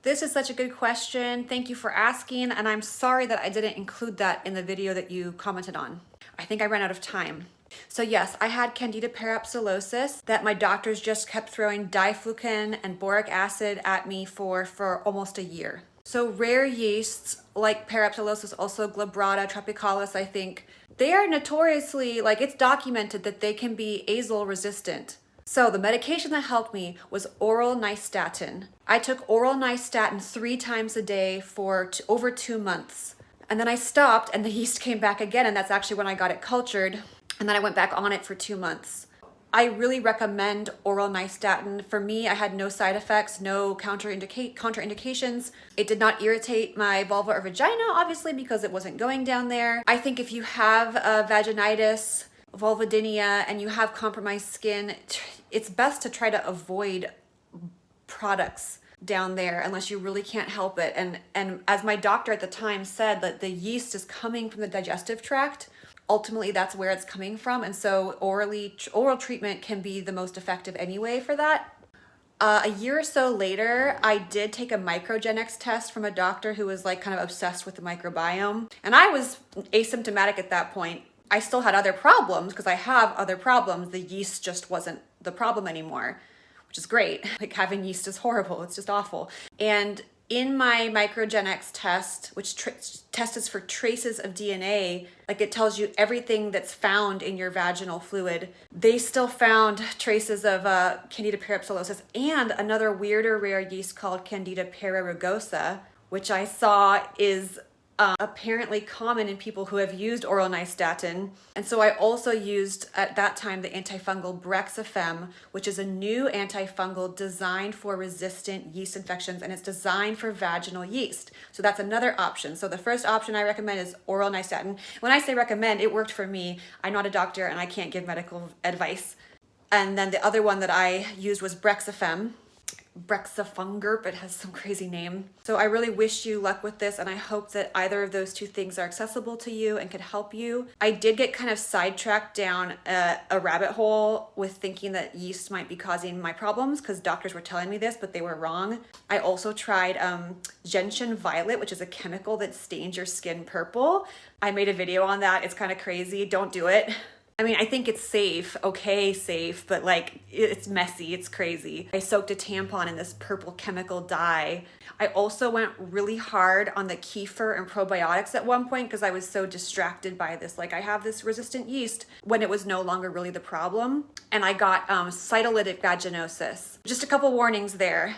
This is such a good question. Thank you for asking, and I'm sorry that I didn't include that in the video that you commented on. I think I ran out of time. So yes, I had Candida parapsilosis that my doctors just kept throwing diflucan and boric acid at me for almost a year. So rare yeasts like parapsilosis, also glabrata, tropicalis, I think, they are notoriously, like, it's documented that they can be azole resistant. So the medication that helped me was oral nystatin. I took oral nystatin 3 times a day for over 2 months. And then I stopped and the yeast came back again, and that's actually when I got it cultured. And then I went back on it for 2 months. I really recommend oral nystatin. For me, I had no side effects, no contraindications. It did not irritate my vulva or vagina, obviously, because it wasn't going down there. I think if you have vaginitis, vulvodynia, and you have compromised skin, it's best to try to avoid products down there unless you really can't help it. And as my doctor at the time said, that the yeast is coming from the digestive tract. Ultimately, that's where it's coming from. And so oral treatment can be the most effective anyway for that. A year or so later, I did take a microgenetics test from a doctor who was like kind of obsessed with the microbiome. And I was asymptomatic at that point. I still had other problems because I have other problems. The yeast just wasn't the problem anymore, which is great. Like, having yeast is horrible. It's just awful. And in my microgenetics test, which tests for traces of DNA, like it tells you everything that's found in your vaginal fluid, they still found traces of Candida parapsilosis and another weirder rare yeast called Candida pararugosa, which I saw is apparently common in people who have used oral nystatin. And so I also used at that time the antifungal Brexafem, which is a new antifungal designed for resistant yeast infections, and it's designed for vaginal yeast. So that's another option. So the first option I recommend is oral nystatin. When I say recommend, it worked for me. I'm not a doctor and I can't give medical advice. And then the other one that I used was Brexafem. Brexafungerp, it has some crazy name. So I really wish you luck with this, and I hope that either of those 2 things are accessible to you and could help you. I did get kind of sidetracked down a rabbit hole with thinking that yeast might be causing my problems because doctors were telling me this, but they were wrong. I also tried gentian violet, which is a chemical that stains your skin purple. I made a video on that. It's kind of crazy. Don't do it. I mean, I think it's safe, okay, safe, but like, it's messy, it's crazy. I soaked a tampon in this purple chemical dye. I also went really hard on the kefir and probiotics at one point because I was so distracted by this, like, I have this resistant yeast, when it was no longer really the problem. And I got cytolytic vaginosis. Just a couple warnings there.